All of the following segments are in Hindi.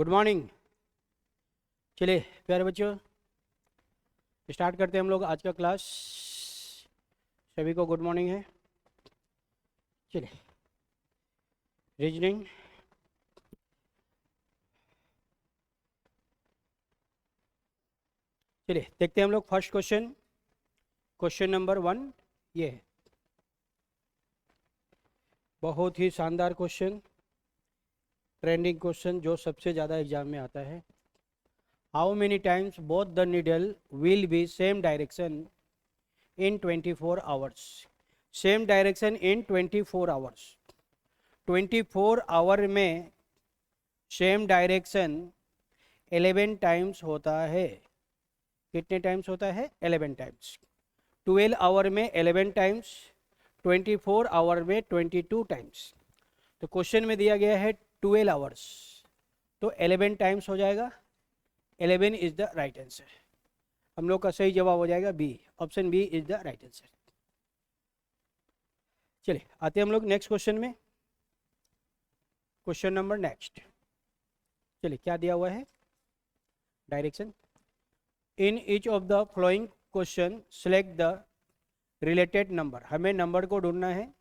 Good morning. चलिए प्यारे बच्चों, स्टार्ट करते हैं हम लोग आज का क्लास। सभी को गुड मॉर्निंग है। चलिए रीजनिंग। चलिए देखते हैं हम लोग फर्स्ट क्वेश्चन। क्वेश्चन नंबर 1 ये है। बहुत ही शानदार क्वेश्चन, ट्रेंडिंग क्वेश्चन जो सबसे ज़्यादा एग्जाम में आता है। How many times both the needle will be same direction in 24 hours. Same direction in 24 hours. 24 hour में सेम डायरेक्शन 11 टाइम्स होता है। कितने टाइम्स होता है? 11 टाइम्स। 12 आवर में 11 टाइम्स, 24 आवर में 22 टाइम्स। तो क्वेश्चन में दिया गया है 12 आवर्स, तो 11 टाइम्स हो जाएगा। 11 इज द राइट आंसर। हम लोग का सही जवाब हो जाएगा B. Option B is the right answer. चलिए आते हैं हम लोग नेक्स्ट क्वेश्चन में। Question number next. चलिए क्या दिया हुआ है? Direction in each of the following question select the related number. हमें नंबर को ढूंढना है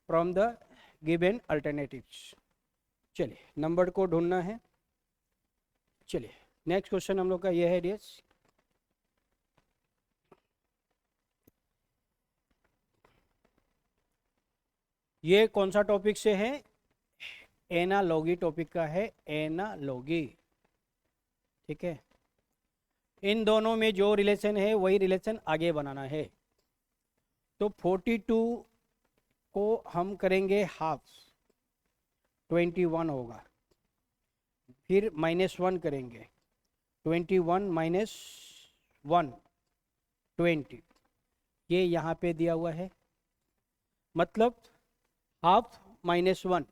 फ्रॉम द गिवन अल्टरनेटिव्स। चलिए नंबर को ढूंढना है। चलिए नेक्स्ट क्वेश्चन हम लोग का यह है डियर्स। ये कौन सा टॉपिक से है? एनालॉगी टॉपिक का है। एनालॉगी, ठीक है। इन दोनों में जो रिलेशन है वही रिलेशन आगे बनाना है। तो 42 को हम करेंगे हाफ, 21 होगा। फिर -1 करेंगे, 21 माइनस 1 20। ये यहाँ पे दिया हुआ है, मतलब हाफ -1।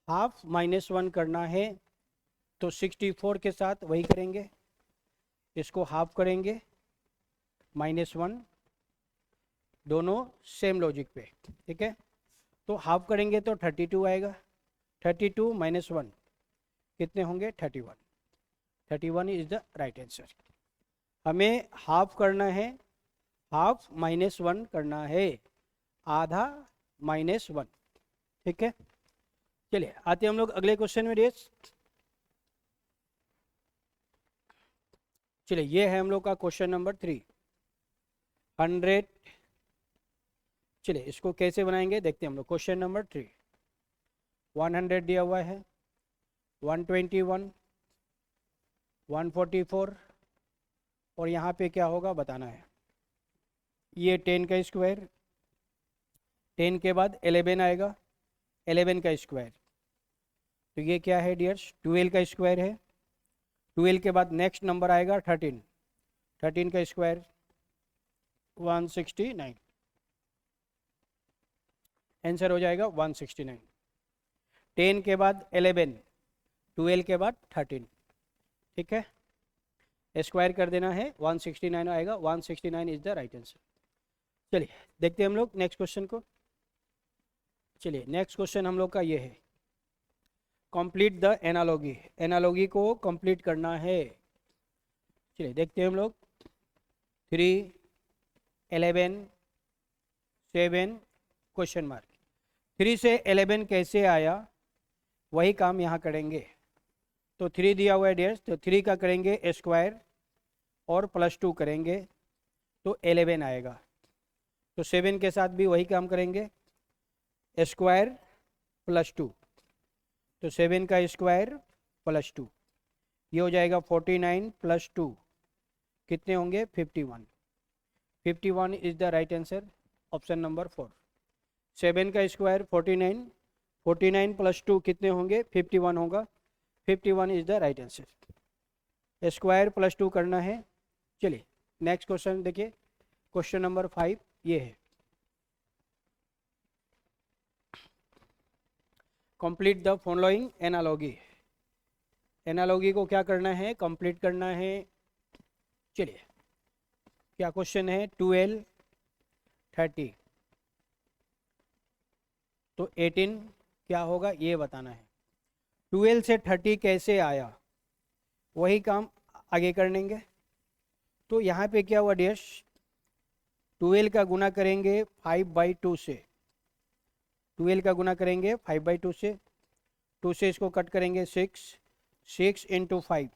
हाफ -1 करना है तो 64 के साथ वही करेंगे, इसको हाफ करेंगे, -1, दोनों सेम लॉजिक पे, ठीक है। तो हाफ करेंगे तो 32 आएगा। 32 माइनस 1 कितने होंगे? 31। 31 इज द राइट आंसर। हमें हाफ करना है, हाफ -1 करना है, आधा -1, ठीक है। चलिए आते हैं हम लोग अगले क्वेश्चन में रेस। चलिए ये है हम लोग का क्वेश्चन नंबर 3, 100। चलिए इसको कैसे बनाएंगे देखते हैं हम लोग। क्वेश्चन नंबर 3, 100 दिया हुआ है, 121, 144 और यहाँ पे क्या होगा बताना है। ये 10 का स्क्वायर, 10 के बाद 11 आएगा, 11 का स्क्वायर। तो ये क्या है डियर्स? 12 का स्क्वायर है। 12 के बाद नेक्स्ट नंबर आएगा 13, 13 का स्क्वायर 169। आंसर हो जाएगा 169। 10 के बाद 11, 12 के बाद 13, ठीक है। स्क्वायर कर देना है, 169 आएगा। 169 इज द राइट आंसर। चलिए देखते हैं हम लोग नेक्स्ट क्वेश्चन को। चलिए नेक्स्ट क्वेश्चन हम लोग का ये है, कंप्लीट द एनालॉगी। एनालॉगी को कंप्लीट करना है। चलिए देखते हैं हम लोग। 3, 11, 7 क्वेश्चन मार्क। 3 से 11 कैसे आया वही काम यहाँ करेंगे। तो 3 दिया हुआ है डियर्स, तो 3 का करेंगे स्क्वायर और +2 करेंगे तो 11 आएगा। तो 7 के साथ भी वही काम करेंगे, स्क्वायर +2, तो 7 का स्क्वायर +2, ये हो जाएगा 49 + 2 कितने होंगे? 51। 51 is the right answer. Option number 4। 7 का स्क्वायर 49, 49 + 2 कितने होंगे? 51 होगा। 51 is the right answer. Square +2 करना है। चलिए नेक्स्ट क्वेश्चन देखिए। क्वेश्चन नंबर 5 ये है, complete the following analogy. Analogy को क्या करना है? कंप्लीट करना है। चलिए क्या क्वेश्चन है? 12, 30 तो 18 क्या होगा ये बताना है। 12 से 30 कैसे आया, वही काम आगे कर लेंगे। तो यहाँ पे क्या हुआ डियर्स, 12 का गुना करेंगे 5/2 से, 12 का गुना करेंगे 5/2 से, 2 से इसको कट करेंगे 6, 6 × 5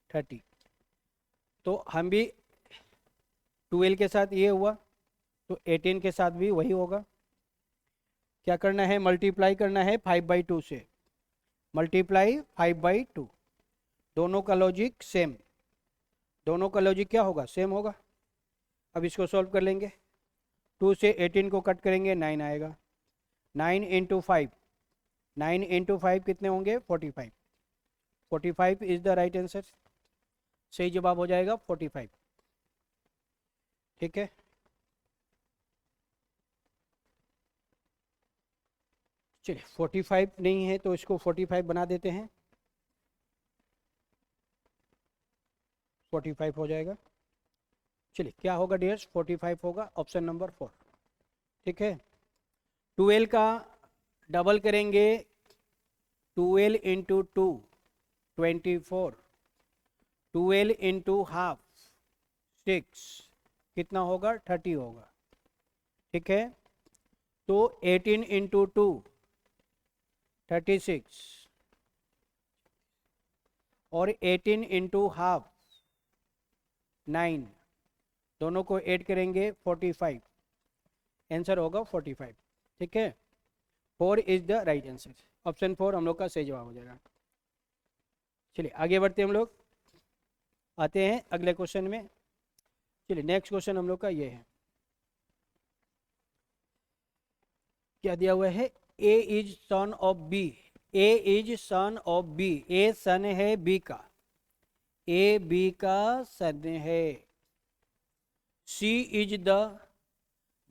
30। तो हम भी 12 के साथ ये हुआ, तो 18 के साथ भी वही होगा। क्या करना है, मल्टीप्लाई करना है 5/2 से, मल्टीप्लाई 5/2। दोनों का लॉजिक सेम, दोनों का लॉजिक क्या होगा, सेम होगा। अब इसको सॉल्व कर लेंगे। 2 से 18 को कट करेंगे 9 आएगा, 9 × 5, 9 × 5 कितने होंगे 45, 45 इज द राइट आंसर। सही जवाब हो जाएगा 45। ठीक है, चलिए 45 नहीं है तो इसको 45 बना देते हैं, 45 हो जाएगा। चलिए क्या होगा डियर्स, 45 होगा, ऑप्शन नंबर 4। ठीक है, 12 का डबल करेंगे, 12 × 2 24, 12 × हाफ 6, कितना होगा 30 होगा। ठीक है, तो 18 × 2 36, और 18 × हाफ 9, दोनों को ऐड करेंगे 45, आंसर होगा 45। ठीक है, 4 is the right answer, option 4 हम लोग का सही जवाब हो जाएगा। चलिए आगे बढ़ते हम लोग, आते हैं अगले क्वेश्चन में। चलिए नेक्स्ट क्वेश्चन हम लोग का ये है, क्या दिया हुआ है, A is son of B, A is son of B, A son है बी का, ए बी का सन है। C is the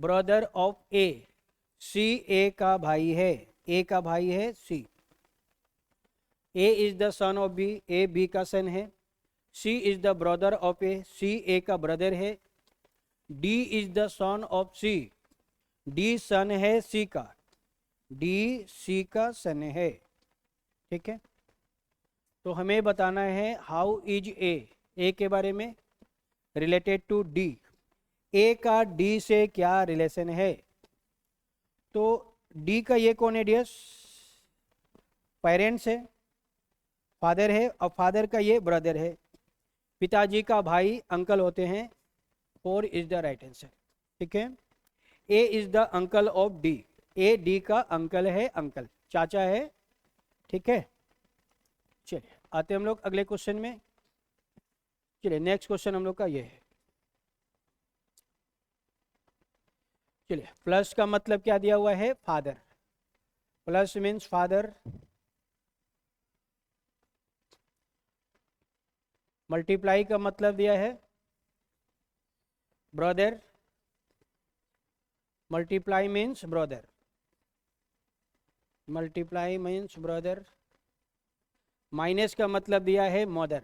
brother of A, C A का भाई है, ए का भाई है C. A is the son of B, A B का सन है। C is the brother of A, C A का ब्रदर है। D is the son of C, D सन है सी का, डी सी का सन है। ठीक है, तो हमें बताना है हाउ इज ए के बारे में, रिलेटेड टू डी, ए का डी से क्या रिलेशन है। तो डी का ये कौन है डियर्स, पेरेंट्स है, फादर है, और फादर का ये ब्रदर है, पिताजी का भाई अंकल होते हैं। 4 इज द राइट आंसर। ठीक है, A is the uncle of D, A D का अंकल है, अंकल चाचा है। ठीक है, चलिए आते हम लोग अगले क्वेश्चन में। चलिए नेक्स्ट क्वेश्चन हम लोग का ये है, चलिए प्लस का मतलब क्या दिया हुआ है, father, plus means father, multiply का मतलब दिया है brother, multiply means brother, multiply means brother. Minus का मतलब दिया है mother,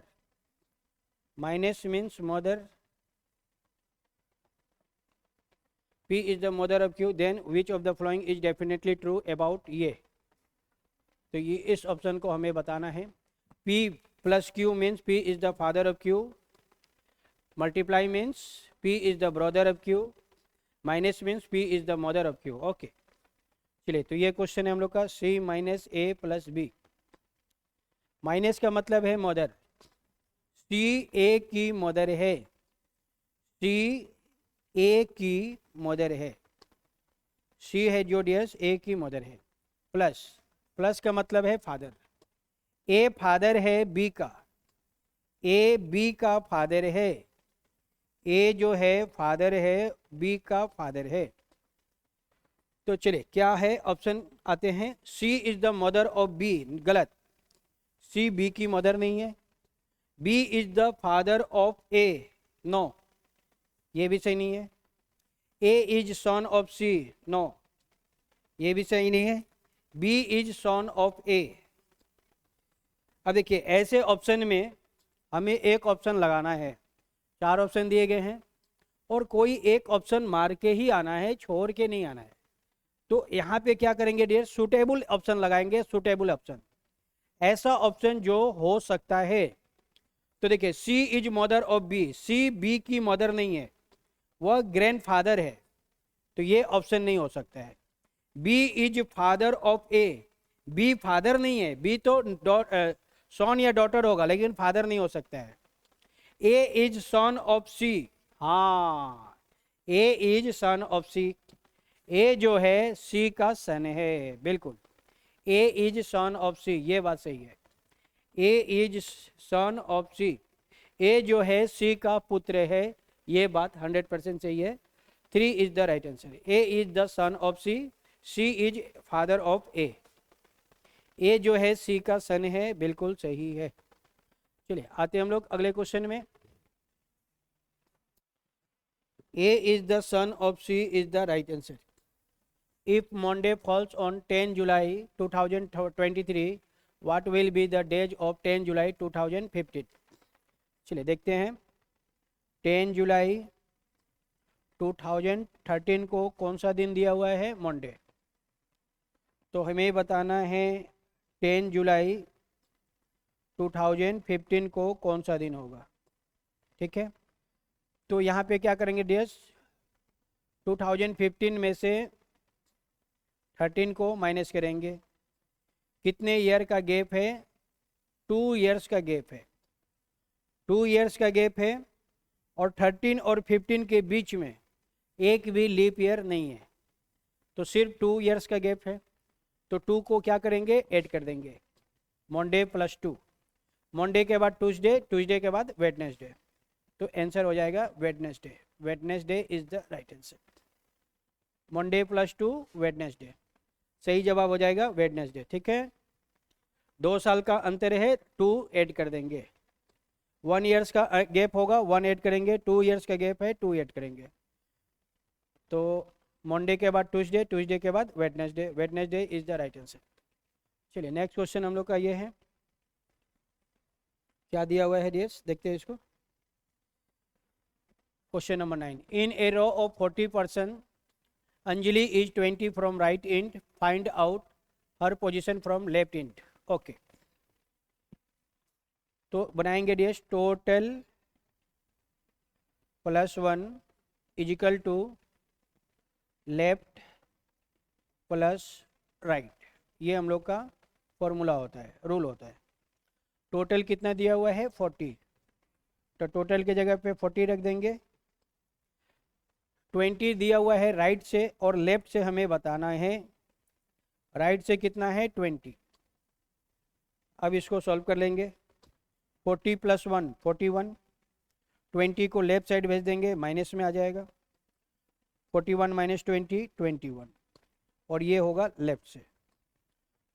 minus means mother. P is the mother of Q, then which of the following is definitely true about ये। तो ये इस ऑप्शन को हमें बताना है। P plus Q means P is the father of Q, multiply means P is the brother of Q, minus means P is the mother of Q। Okay, चलिए तो ये क्वेश्चन है हम लोग का, C minus A plus B। Minus का मतलब है मदर, C A की मदर है, C ए की मदर है, सी है जो डियर्स ए की मदर है। प्लस, प्लस का मतलब है फादर, ए फादर है बी का, ए बी का फादर है, ए जो है फादर है, बी का फादर है। तो चलिए क्या है ऑप्शन आते हैं, C is the mother of B, गलत, सी बी की मदर नहीं है। B is the father of A, no, ये भी सही नहीं है। A is son of C, no, ये भी सही नहीं है। B is son of A. अब देखिए ऐसे ऑप्शन में हमें एक ऑप्शन लगाना है, 4 ऑप्शन दिए गए हैं और कोई एक ऑप्शन मार के ही आना है, छोड़ के नहीं आना है। तो यहाँ पे क्या करेंगे डियर, सुटेबल ऑप्शन लगाएंगे, सुटेबल ऑप्शन। ऐसा ऑप्शन जो हो सकता है, तो देखिए C is mother of B, C B की मदर नहीं है, वह ग्रैंडफादर है, तो ये ऑप्शन नहीं हो सकता है। B is father of A, B father नहीं है, बी तो सन या डॉटर होगा, लेकिन फादर नहीं हो सकता है। ए इज सन ऑफ सी, हाँ ए इज सन ऑफ सी, ए जो है सी का सन है, बिल्कुल ए इज सन ऑफ सी, ये बात सही है। ए इज सन ऑफ सी, ए जो है सी का पुत्र है, ये बात 100% सही है। 3 is the right answer. A is the son of C is father of A, A जो है सी का सन है, बिल्कुल सही है। चलिए आते हम लोग अगले क्वेश्चन में। A is the son of C is the right answer. If Monday falls on 10 July 2023, what will be the date of 10 July 2015? चलिए देखते हैं। 10 जुलाई 2013 को कौन सा दिन दिया हुआ है? मंडे। तो हमें बताना है 10 जुलाई 2015 को कौन सा दिन होगा। ठीक है, तो यहाँ पे क्या करेंगे डियर्स, 2015 में से 13 को माइनस करेंगे। कितने ईयर का गैप है? 2 इयर्स का गैप है, 2 इयर्स का गैप है, और 13 और 15 के बीच में एक भी लीप ईयर नहीं है, तो सिर्फ 2 इयर्स का गैप है। तो 2 को क्या करेंगे? ऐड कर देंगे, मंडे प्लस 2, मंडे के बाद ट्यूसडे, ट्यूसडे के बाद वेडनेसडे, तो आंसर हो जाएगा Wednesday. Wednesday is the right answer. Monday plus 2 Wednesday, सही जवाब हो जाएगा वेडनेसडे। ठीक है, 2 साल का अंतर है, 2 ऐड कर देंगे। 1 इयर्स का गैप होगा, 1 ऐड करेंगे। 2 इयर्स का गैप है, 2 ऐड करेंगे। तो मंडे के बाद ट्यूसडे, ट्यूसडे के बाद Wednesday, Wednesday is the right answer. चलिए नेक्स्ट क्वेश्चन हम लोग का ये है, क्या दिया हुआ है डियर्स, देखते हैं इसको। Question number 9, in a row of 40 person Anjali is 20 from right end. Find out her position from left end. Okay. तो बनाएंगे dears, total plus 1 is equal to left plus right, ये हम लोग का फॉर्मूला होता है, रूल होता है। टोटल कितना दिया हुआ है? 40, तो टोटल के जगह पे 40 रख देंगे। 20 दिया हुआ है राइट से, और लेफ्ट से हमें बताना है राइट से कितना है? 20। अब इसको सॉल्व कर लेंगे। 40 प्लस 1 41, 20 को लेफ्ट साइड भेज देंगे, माइनस में आ जाएगा। 41 माइनस 20 21, और ये होगा लेफ्ट से,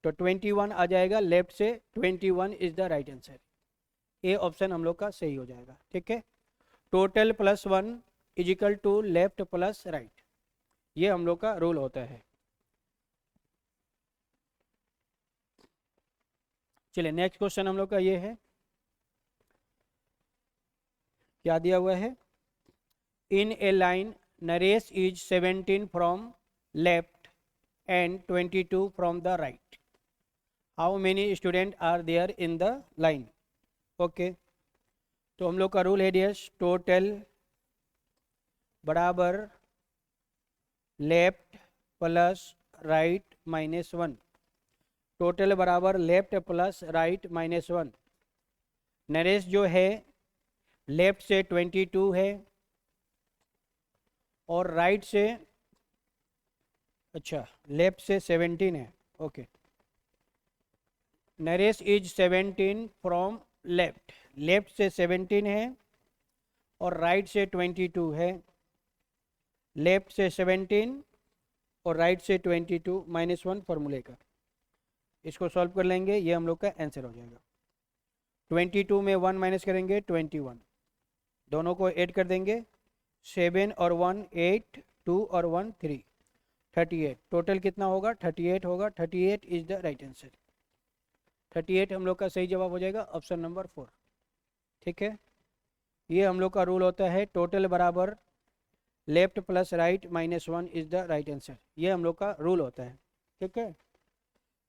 तो 21 आ जाएगा लेफ्ट से। 21 is the right answer. A option हम लोग का सही हो जाएगा। ठीक है, total plus 1 is equal to left plus right, ये हम लोग का रूल होता है। चलिए नेक्स्ट क्वेश्चन हम लोग का ये है, क्या दिया हुआ है? In a line Naresh is 17 from left and 22 from the right, how many student are there in the line? Okay, तो हम लोग का रूल है डियर्स, टोटल बराबर left plus right minus 1, total बराबर left plus right minus 1। Naresh जो है लेफ्ट से 22 है, और राइट से, अच्छा लेफ्ट से 17 है। Okay, Naresh is 17 from left, left से 17 है, और राइट से 22 है। लेफ्ट से 17 और राइट से 22 माइनस 1 फॉर्मूले का, इसको सॉल्व कर लेंगे, ये हम लोग का आंसर हो जाएगा। 22 में 1 माइनस करेंगे 21, दोनों को ऐड कर देंगे, 7 और 1 8, 2 और 1 3, 38, टोटल कितना होगा? 38 होगा। 38 इज द राइट आंसर। 38 हम लोग का सही जवाब हो जाएगा, ऑप्शन नंबर 4। ठीक है, ये हम लोग का रूल होता है, टोटल बराबर left plus right minus 1 is the right answer, ये हम लोग का रूल होता है। ठीक है,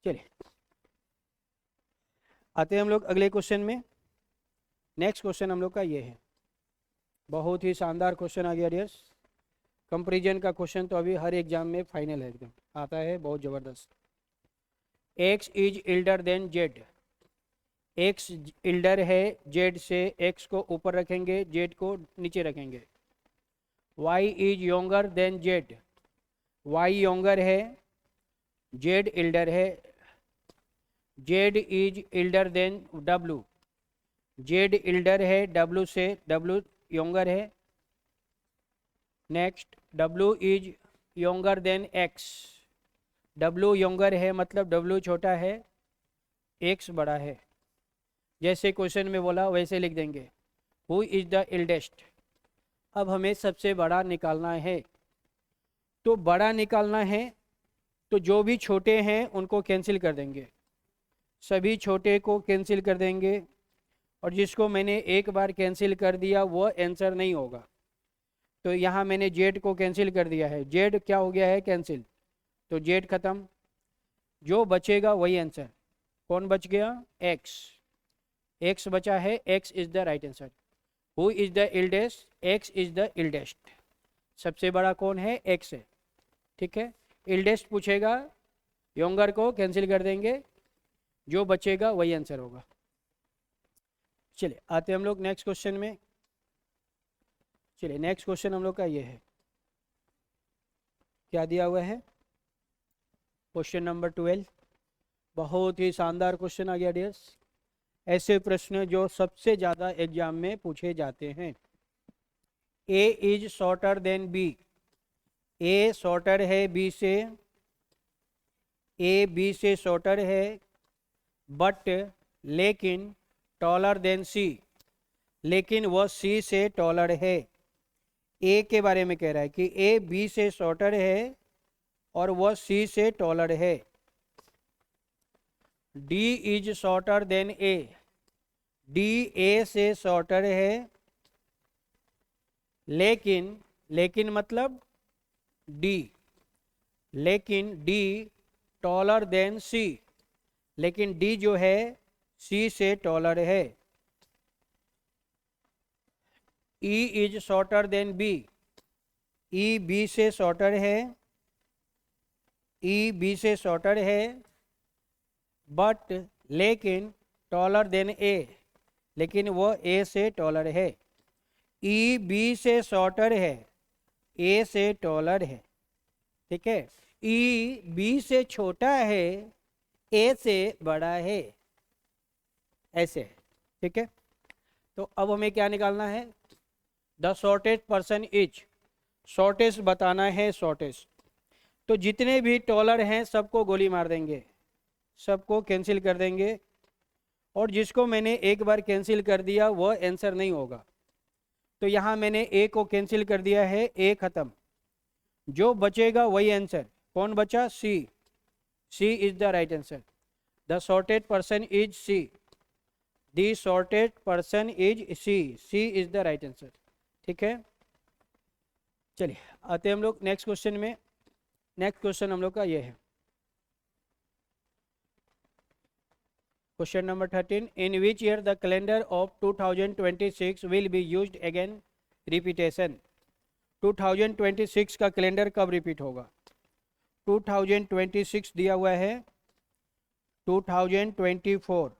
चलिए आते हैं हम लोग अगले क्वेश्चन में। नेक्स्ट क्वेश्चन हम लोग का ये है, बहुत ही शानदार क्वेश्चन आ गया डियर्स। कंपेरिजन का क्वेश्चन तो अभी हर एग्जाम में फाइनल है, एकदम आता है, बहुत ज़बरदस्त। X is elder than Z, X elder है जेड से, एक्स को ऊपर रखेंगे, जेड को नीचे रखेंगे। Y is younger than Z, Y younger है, जेड इल्डर है। Z is elder than W, Z elder है डब्लू से, डब्लू योंगर है। Next W is younger than X, W younger है मतलब डब्लू छोटा है, एक्स बड़ा है। जैसे क्वेश्चन में बोला वैसे लिख देंगे। हु इज द इल्डेस्ट, अब हमें सबसे बड़ा निकालना है। तो बड़ा निकालना है तो जो भी छोटे हैं उनको कैंसिल कर देंगे, सभी छोटे को कैंसिल कर देंगे, और जिसको मैंने एक बार कैंसिल कर दिया वो आंसर नहीं होगा। तो यहाँ मैंने जेड को कैंसिल कर दिया है, जेड क्या हो गया है, कैंसिल, तो जेड खत्म। जो बचेगा वही आंसर। कौन बच गया, एक्स, एक्स बचा है, X is the right answer. Who is the eldest, X is the eldest. सबसे बड़ा कौन है, एक्स है, ठीक है। इल्डेस्ट पूछेगा, योंगर को कैंसिल कर देंगे, जो बचेगा वही आंसर होगा। चलिए आते हम लोग नेक्स्ट क्वेश्चन में। चलिए नेक्स्ट क्वेश्चन हम लोग का ये है, क्या दिया हुआ है, क्वेश्चन नंबर 12। बहुत ही शानदार क्वेश्चन आ गया डियर्स। ऐसे प्रश्न जो सबसे ज़्यादा एग्जाम में पूछे जाते हैं। A is shorter than B, A shorter है बी से, ए बी से शॉर्टर है, बट लेकिन टॉलर देन सी, लेकिन वह सी से टॉलर है। ए के बारे में कह रहा है कि ए बी से शॉर्टर है और वह सी से टॉलर है। D is shorter then A, D A से शॉर्टर है, लेकिन, लेकिन मतलब डी, लेकिन डी टॉलर देन सी, लेकिन डी जो है सी से टॉलर है। E is shorter than B, E B से शॉर्टर है, ई बी से शॉर्टर है, बट लेकिन टॉलर देन ए, लेकिन वो ए से टॉलर है। ई बी से शॉर्टर है, ए से टॉलर है, ठीक है। ई बी से छोटा है, ए से बड़ा है, ऐसे, ठीक है। तो अब हमें क्या निकालना है, the shortest person is, shortest बताना है, शॉर्टेस्ट। तो जितने भी टॉलर हैं सबको गोली मार देंगे, सबको कैंसिल कर देंगे, और जिसको मैंने एक बार कैंसिल कर दिया वो आंसर नहीं होगा। तो यहाँ मैंने ए को कैंसिल कर दिया है, ए खत्म, जो बचेगा वही आंसर। कौन बचा, C, C is the right answer. The shortest person is C, the shortest person is C, C is the right answer, ठीक है। चलिए आते हैं हम लोग नेक्स्ट क्वेश्चन में। नेक्स्ट क्वेश्चन हम लोग का ये है, question number 13। In which year the calendar of 2026 will be used again repetition, 2026 का कैलेंडर कब रिपीट होगा। 2026 दिया हुआ है, 2024,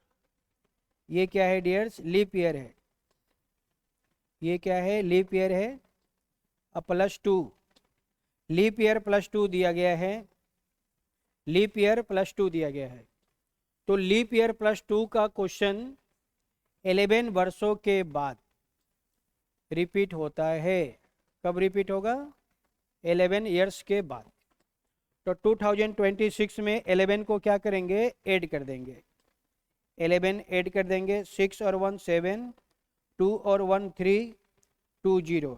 ये क्या है डियर्स, लीप ईयर है, ये क्या है, लीप ईयर है। +2, लीप ईयर +2 दिया गया है, लीप ईयर +2 दिया गया है। तो लीप ईयर +2 का क्वेश्चन 11 वर्षों के बाद रिपीट होता है। कब रिपीट होगा, 11 ईयर्स के बाद। तो 2026 में 11 को क्या करेंगे, ऐड कर देंगे, 11 ऐड कर देंगे, 6 और 1 7, 2 और 1 3, 20,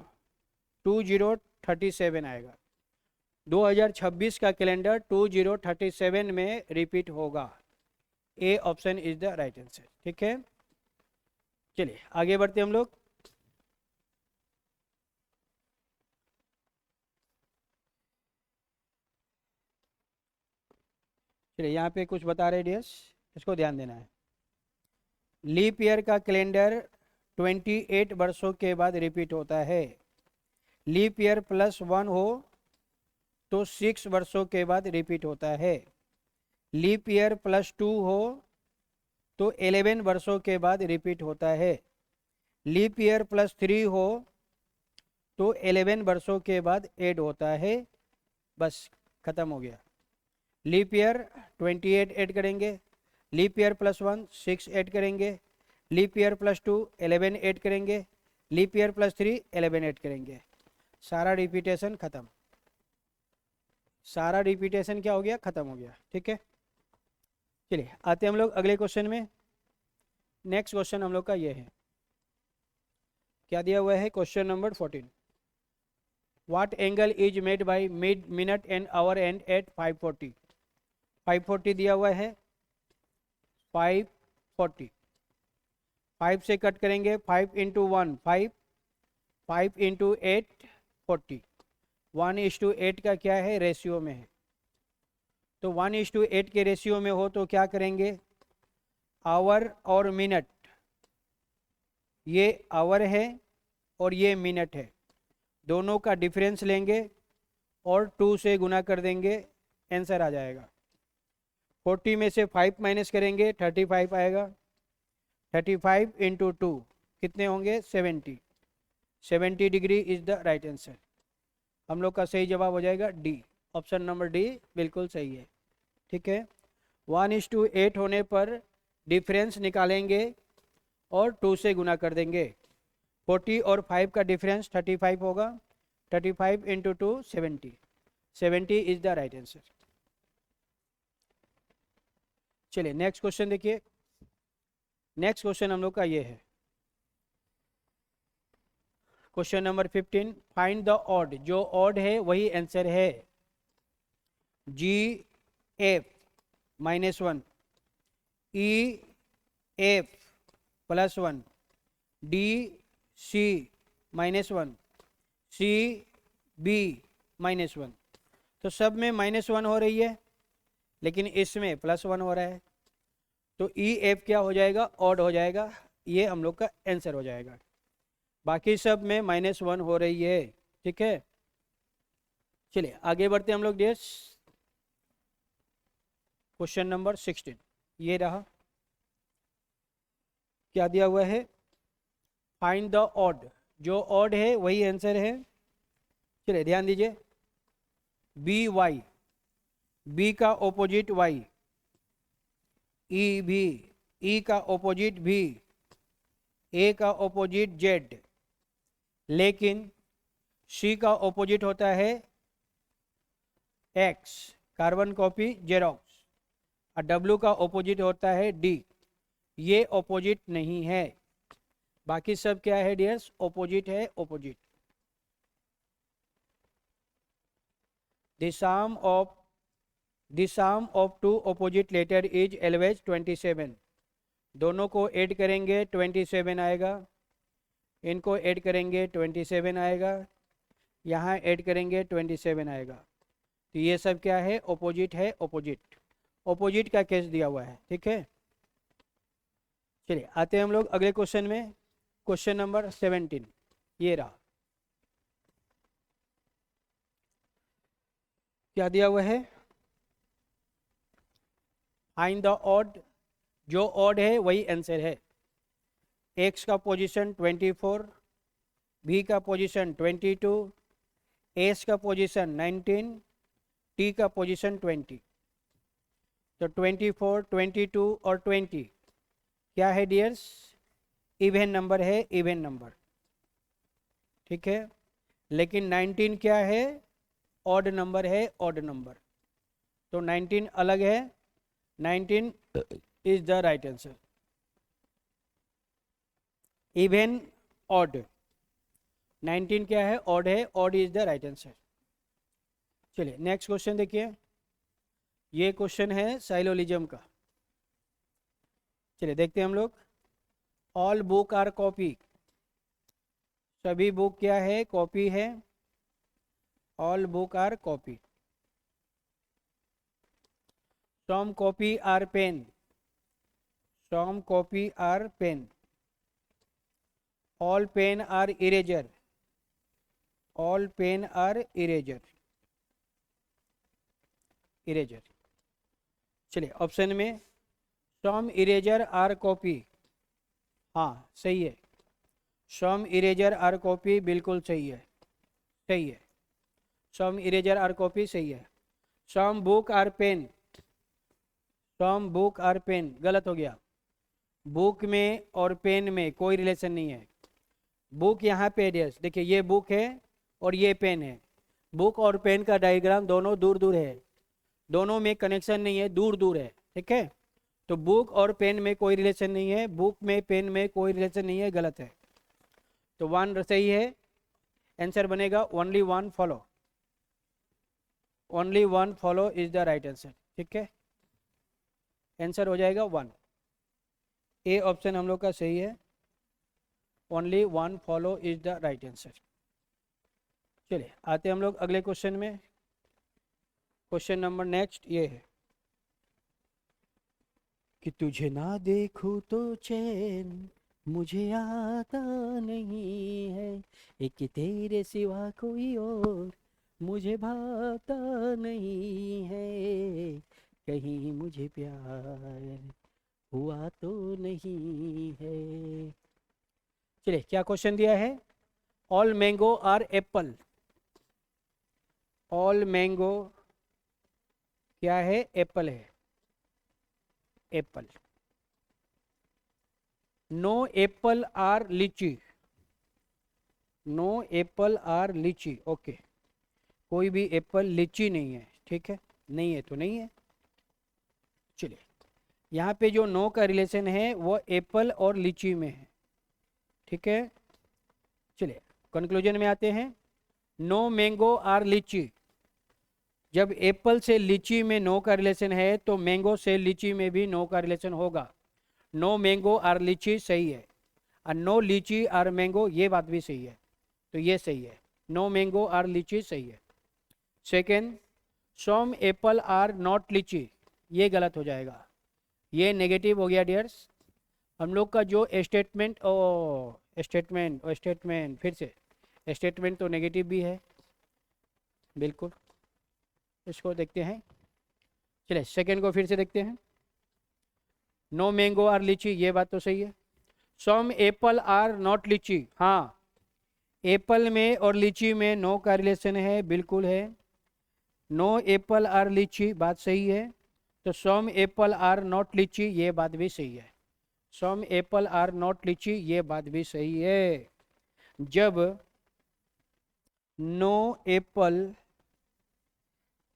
20 37 आएगा। 2026 का कैलेंडर 2037 में रिपीट होगा। A option is the right answer, ठीक है। चलिए आगे बढ़ते हम लोग। चलिए यहाँ पे कुछ बता रहे डियर्स, इसको ध्यान देना है। लीप ईयर का कैलेंडर 28 वर्षों के बाद रिपीट होता है। लीप ईयर +1 हो तो 6 वर्षों के बाद रिपीट होता है। लीप ईयर +2 हो तो 11 वर्षों के बाद रिपीट होता है। लीप ईयर +3 हो तो 11 वर्षों के बाद ऐड होता है। बस खत्म हो गया। लीप ईयर 28 ऐड करेंगे, लीप ईयर +1 6 ऐड करेंगे, लीप ईयर +2 11 ऐड करेंगे, लीप ईयर +3 11 ऐड करेंगे। सारा रिपीटेशन खत्म। सारा रिपीटेशन क्या हो गया? खत्म हो गया। ठीक है, चलिए आते हैं हम लोग अगले क्वेश्चन में। नेक्स्ट क्वेश्चन हम लोग का ये है, क्या दिया हुआ है? Question number 14। What angle is made by minute and hour and at 540? 540 दिया हुआ है। 540 5 से कट करेंगे, 5 इंटू 1 5, 5 इंटू 8 40। 1:8 का क्या है? रेशियो में है। तो 1:8 के रेशियो में हो तो क्या करेंगे? आवर और मिनट, ये आवर है और ये मिनट है, दोनों का डिफरेंस लेंगे और 2 से गुना कर देंगे, आंसर आ जाएगा। 40 में से 5 माइनस करेंगे, 35 आएगा। 35 इंटू 2 कितने होंगे? 70। 70 degree is the right answer. हम लोग का सही जवाब हो जाएगा डी, ऑप्शन नंबर डी बिल्कुल सही है। ठीक है, 1:8 होने पर डिफरेंस निकालेंगे और 2 से गुना कर देंगे। 40 और 5 का डिफरेंस 35 होगा। 35 into 2 70। 70 is the right answer. चलिए नेक्स्ट क्वेश्चन देखिए। नेक्स्ट क्वेश्चन हम लोग का ये है, question number 15। Find the odd. जो ऑड है वही आंसर है। GF -1, EF +1, DC -1, CB -1। तो सब में -1 हो रही है, लेकिन इसमें +1 हो रहा है, तो EF क्या हो जाएगा? ऑड हो जाएगा। ये हम लोग का आंसर हो जाएगा। बाकी सब में -1 हो रही है। ठीक है, चलिए आगे बढ़ते हैं हम लोग डियर्स। क्वेश्चन नंबर 16 ये रहा, क्या दिया हुआ है? Find the odd. जो ऑड है वही आंसर है। चलिए ध्यान दीजिए। BY, B का ऑपोजिट Y, EB, E का ऑपोजिट B, A का ऑपोजिट Z, लेकिन C का ऑपोजिट होता है X, कार्बन कॉपी जेरोक्स, और W का ऑपोजिट होता है D। ये ऑपोजिट नहीं है। बाकी सब क्या है डियर्स? ऑपोजिट है, opposite. The sum of two opposite letter is always 27। दोनों को ऐड करेंगे 27 आएगा, इनको ऐड करेंगे 27 आएगा, यहाँ ऐड करेंगे 27 आएगा। तो ये सब क्या है? ऑपोजिट है, ऑपोजिट। ऑपोजिट का केस दिया हुआ है। ठीक है, चलिए आते हैं हम लोग अगले क्वेश्चन में। क्वेश्चन नंबर 17 ये रहा, क्या दिया हुआ है? Find the odd. जो ऑड है वही आंसर है। एक्स का पोजीशन 24, बी का पोजीशन 22, एस का पोजीशन 19, टी का पोजीशन 20। तो 24, 22 और 20 क्या है डियर्स? इवन नंबर है, इवन नंबर। ठीक है, लेकिन 19 क्या है? ऑड नंबर है, ऑड नंबर। तो 19 अलग है, 19 is the right answer. Even odd, 19 क्या है? ऑड है, odd is the right answer. चलिए नेक्स्ट क्वेश्चन देखिए। ये क्वेश्चन है साइलोलिज्म का। चलिए देखते हैं हम लोग। All book are copy. सभी बुक क्या है? कॉपी है। All book are copy. Some copy are pen. some copy are pen, all pen are eraser, all pen are eraser, eraser। चलिए ऑप्शन में some eraser are copy, हाँ सही है, some eraser are copy बिल्कुल सही है, सही है, some eraser are copy सही है। some book are pen, some book are pen गलत हो गया, बुक में और पेन में कोई रिलेशन नहीं है। बुक यहाँ पे देखिए ये बुक है और ये पेन है, बुक और पेन का डायग्राम दोनों दूर दूर है, दोनों में कनेक्शन नहीं है, दूर दूर है, ठीक है। तो बुक और पेन में कोई रिलेशन नहीं है, बुक में पेन में कोई रिलेशन नहीं है, गलत है। तो वन सही है, आंसर बनेगा only one follow, only one follow is the right answer, ठीक है। आंसर हो जाएगा वन, ए ऑप्शन हम लोग का सही है, only one follow is the right answer. चलिए आते हम लोग अगले क्वेश्चन में। क्वेश्चन नंबर नेक्स्ट ये है कि तुझे ना देखूं तो चैन मुझे आता नहीं है, एक तेरे सिवा कोई और मुझे भाता नहीं है, कहीं मुझे प्यार हुआ तो नहीं है। चलिए क्या क्वेश्चन दिया है, all mango are apple, all mango क्या है, एप्पल है, apple. No apple are lychee, no apple are lychee, okay, कोई भी एप्पल लीची नहीं है, ठीक है, नहीं है तो नहीं है। चलिए यहाँ पे जो नो का रिलेशन है वो एप्पल और लीची में है, ठीक है। चलिए कंक्लूजन में आते हैं, नो मैंगो आर लीची, जब एप्पल से लीची में नो का रिलेशन है तो मैंगो से लीची में भी नो का रिलेशन होगा। नो मैंगो आर लीची सही है, और नो लीची आर मैंगो ये बात भी सही है, तो ये सही है, नो मैंगो आर लीची सही है। Second, some apple are not lychee, ये गलत हो जाएगा, ये नेगेटिव हो गया डियर्स। हम लोग का जो स्टेटमेंट स्टेटमेंट फिर से, स्टेटमेंट तो नेगेटिव भी है, बिल्कुल, इसको देखते हैं। चलिए सेकेंड को फिर से देखते हैं, नो मैंगो आर लीची ये बात तो सही है। सम एप्पल आर नॉट लीची, हाँ एप्पल में और लीची में नो का रिलेशन है, बिल्कुल है, नो एप्पल आर लीची बात सही है। तो सम एप्पल आर नॉट लीची ये बात भी सही है, सम एप्पल आर नॉट लीची ये बात भी सही है। जब नो एप्पल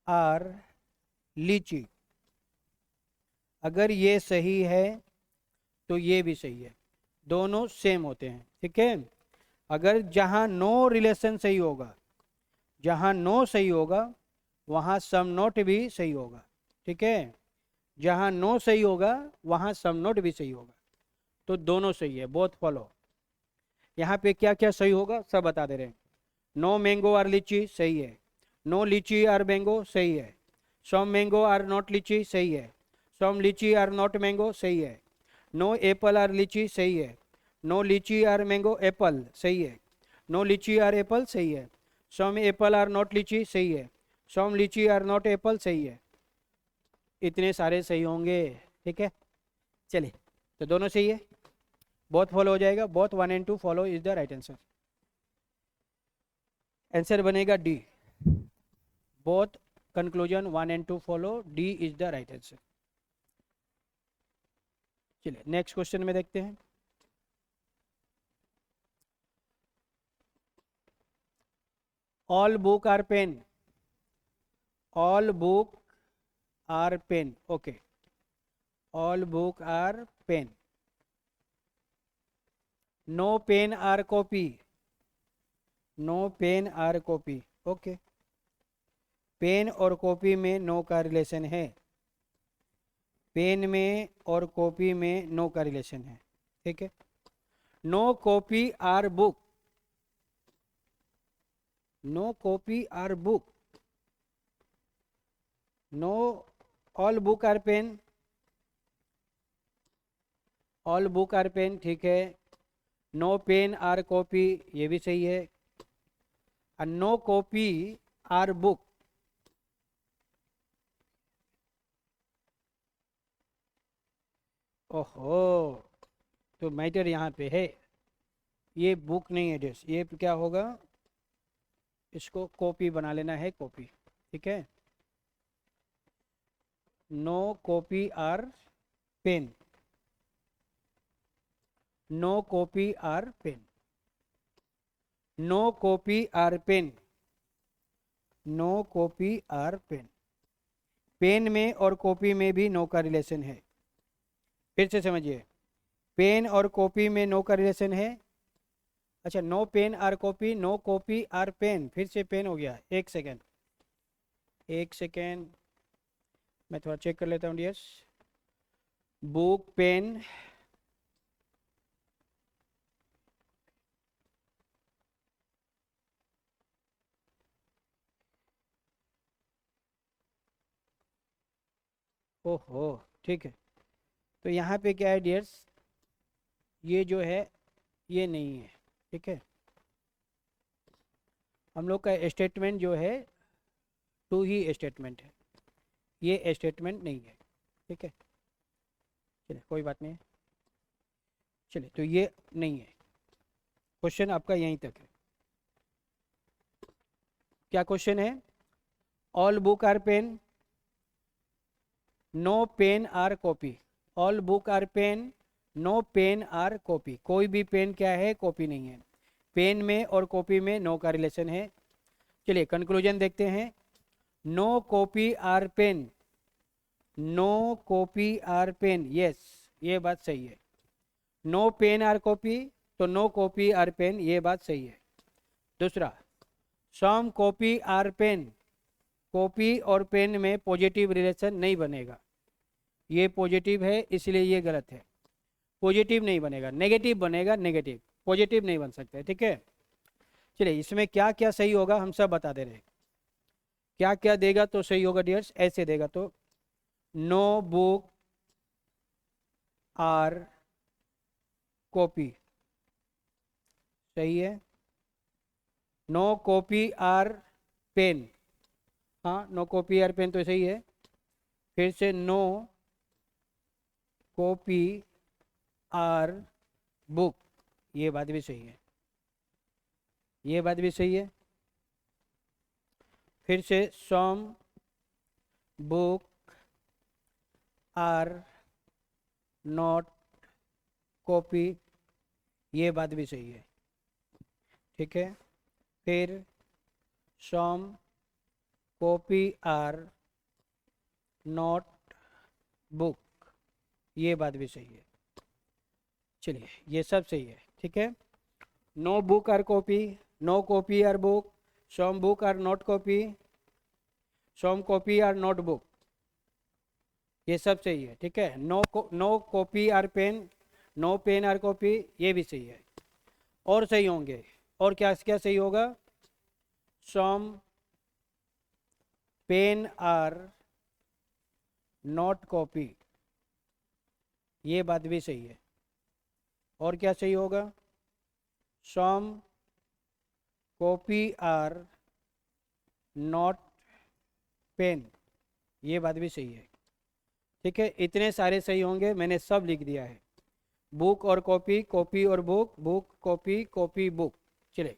आर लीची, अगर ये सही है तो ये भी सही है, दोनों सेम होते हैं, ठीक है। अगर जहाँ नो रिलेशन सही होगा, जहाँ नो सही होगा वहाँ सम नोट भी सही होगा, ठीक है, जहाँ नो सही होगा वहाँ सम नोट भी सही होगा, तो दोनों सही है, बोथ फॉलो। यहाँ पे क्या क्या सही होगा सब बता दे रहे हैं, नो मैंगो आर लीची सही है, नो लीची आर मैंगो सही है, सम मैंगो आर नॉट लीची सही है, सम लीची आर नॉट मैंगो सही है, नो एप्पल आर लीची सही है, नो लीची आर मैंगो एप्पल सही है, नो लीची आर एप्पल सही है, सम एप्पल आर नॉट लीची सही है, सम लीची आर नॉट एप्पल सही है, इतने सारे सही होंगे, ठीक है। चलिए तो दोनों सही है, बोथ फॉलो हो जाएगा, both 1 and 2 follow is the right answer. Answer बनेगा D, both conclusion 1 and 2 follow, D is the right answer. चलिए नेक्स्ट क्वेश्चन में देखते हैं, all book are pen, all book are pen, okay, all book are pen, no pen are copy, no pen are copy, okay, pen और कॉपी में नो का रिलेशन है, पेन में और कॉपी में नो का रिलेशन है, ठीक है। No copy are book, no copy are book, no all book are pen, all book are pen, ठीक है। नो पेन आर कॉपी, ये भी सही है। नो कॉपी आर बुक, ओहो, तो मैटर यहाँ पे है, ये बुक नहीं है डियर्स, ये क्या होगा, इसको कॉपी बना लेना है, कॉपी, ठीक है। No copy are pen, no copy are pen, no copy are pen, no copy are pen. Pen में और कॉपी में भी नो का रिलेशन है, फिर से समझिए, पेन और कॉपी में नो का रिलेशन है। अच्छा, no pen are copy, no copy are pen, फिर से पेन हो गया, एक सेकेंड, एक सेकेंड, मैं थोड़ा चेक कर लेता हूँ डियर्स। बुक पेन, ओहो, ठीक है। तो यहाँ पे क्या है डियर्स, ये जो है ये नहीं है, ठीक है। हम लोग का स्टेटमेंट जो है टू ही स्टेटमेंट है, ये स्टेटमेंट नहीं है, ठीक है। चलिए कोई बात नहीं है, चलिए तो ये नहीं है, क्वेश्चन आपका यहीं तक है। क्या क्वेश्चन है, all book are pen, no pen are copy, all book are pen, no pen are copy, कोई भी पेन क्या है, कॉपी नहीं है। पेन में और कॉपी में नो का रिलेशन है। चलिए कंक्लूजन देखते हैं। No copy are pen, no copy are pen, yes, ये बात सही है। नो पेन आर कॉपी, तो नो कॉपी आर पेन, ये बात सही है। दूसरा, some copy are pen, copy और पेन में पॉजिटिव रिलेशन नहीं बनेगा, ये पॉजिटिव है इसलिए ये गलत है। पॉजिटिव नहीं बनेगा, नेगेटिव बनेगा, नेगेटिव, पॉजिटिव नहीं बन सकता है, ठीक है। चलिए इसमें क्या क्या सही होगा हम सब बता दे रहे हैं, क्या क्या देगा तो सही होगा डियर्स, ऐसे देगा तो नो बुक आर कॉपी, सही है। नो कॉपी आर पेन, हाँ नो कॉपी आर पेन तो सही है। फिर से नो कॉपी आर बुक, ये बात भी सही है, ये बात भी सही है। फिर से some book are not copy, ये बात भी सही है, ठीक है। फिर some copy are not book, ये बात भी सही है। चलिए ये सब सही है, ठीक है। No book are copy, no copy are book, some book are not copy, some copy are not book, ये सब सही है, ठीक है। No copy are pen, no pen are copy, ये भी सही है। और सही होंगे, और क्या क्या सही होगा, some pen are not copy, ये बात भी सही है। और क्या सही होगा, some copy are not pen, ये बात भी सही है, ठीक है। इतने सारे सही होंगे, मैंने सब लिख दिया है। बुक और कॉपी, कॉपी और book, book copy, copy book. चले,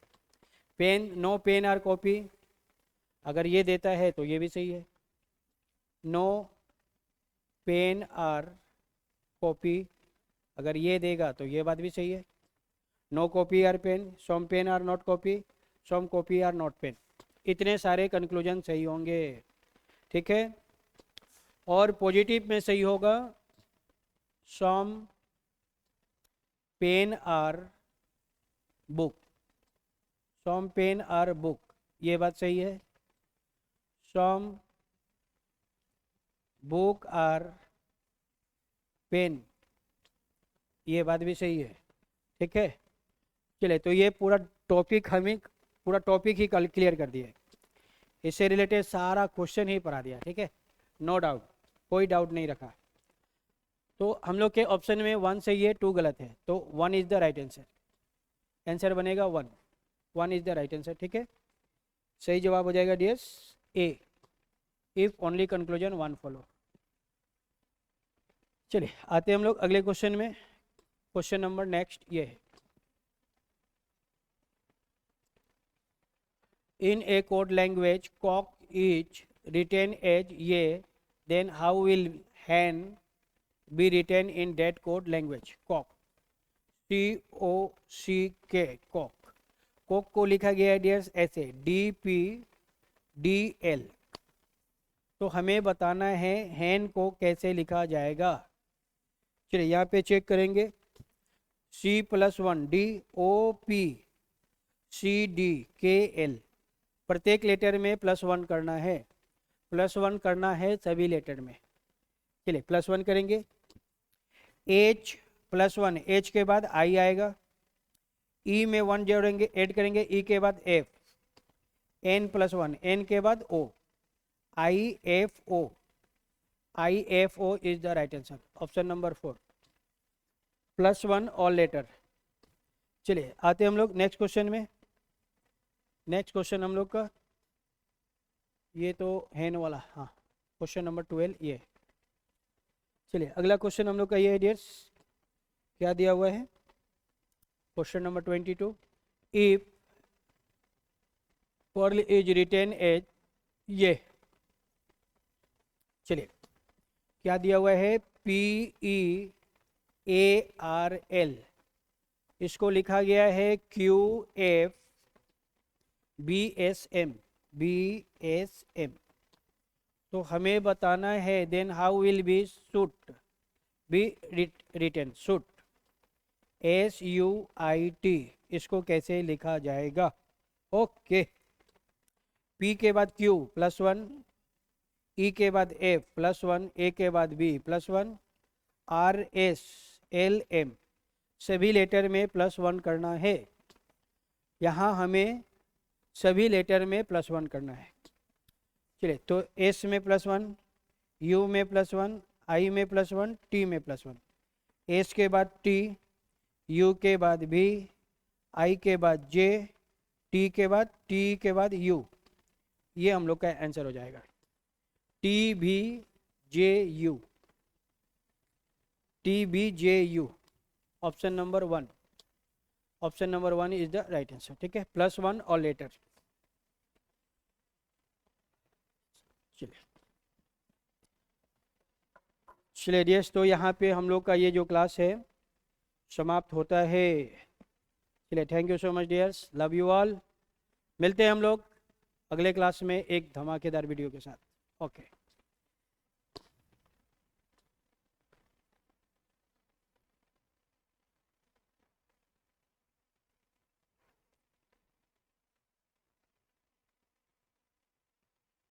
pen, no pen are copy, अगर ये देता है तो ये भी सही है। नो पेन आर कॉपी, अगर ये देगा तो ये बात भी सही है। No copy are pen, some pen are not copy, some copy are not pen, इतने सारे कंक्लूजन सही होंगे, ठीक है। और पॉजिटिव में सही होगा, some pen are book, some pen are book, ये बात सही है। सम बुक आर पेन, ये बात भी सही है, ठीक है। चले तो ये पूरा टॉपिक हमें पूरा टॉपिक ही कल क्लियर कर दिया है, इससे रिलेटेड सारा क्वेश्चन ही पढ़ा दिया, ठीक है। नो डाउट, कोई डाउट नहीं रखा। तो हम लोग के ऑप्शन में 1 सही है 2 गलत है, तो 1 is the right answer. Answer बनेगा 1, 1 इज द राइट आंसर। ठीक है, सही जवाब हो जाएगा dears A, if only conclusion 1 follow. चलिए आते हैं हम लोग अगले क्वेश्चन में। क्वेश्चन नंबर नेक्स्ट ये है, in a code language cock is written as ये, then how will hen be written in that code language. Cock, COCK, cock. Cock को लिखा गया है डियर्स ऐसे DPDL। तो हमें बताना है हैन को कैसे लिखा जाएगा। चलिए यहाँ पे चेक करेंगे, C+1 DOPCDKL, प्रत्येक लेटर में +1 करना है, +1 करना है सभी लेटर में। चलिए +1 करेंगे। H+1, H के बाद I आएगा, E में 1 जोड़ेंगे, ऐड करेंगे, E के बाद F, N+1, N के बाद O, IFO is the right answer, option number 4, +1 all letter. चलिए आते हैं हम लोग नेक्स्ट क्वेश्चन में। नेक्स्ट क्वेश्चन हम लोग का ये तो हैन वाला, हाँ, क्वेश्चन नंबर 12 ये। चलिए अगला क्वेश्चन हम लोग का ये है डियर्स, क्या दिया हुआ है, question number 22, if pearl is written as ये। चलिए क्या दिया हुआ है, PEARL, इसको लिखा गया है QFBSM, BSM। तो हमें बताना है then how will be suit be written, suit SUIT, इसको कैसे लिखा जाएगा। ओके, P के बाद Q +1, E के बाद F +1, A के बाद B +1, RSLM, सभी लेटर में +1 करना है। यहाँ हमें सभी लेटर में +1 करना है। चलिए तो S में +1, U में +1, I में +1, T में +1, S के बाद T, U के बाद B, I के बाद J, T के बाद U, ये हम लोग का आंसर हो जाएगा, TBJU, TBJU, option number 1, option number 1 is the right answer. ठीक है, +1 और लेटर। चलिए डियर्स, तो यहाँ पे हम लोग का ये जो क्लास है समाप्त होता है। चलिए thank you so much dears, love you all. मिलते हैं हम लोग अगले क्लास में एक धमाकेदार वीडियो के साथ। ओके।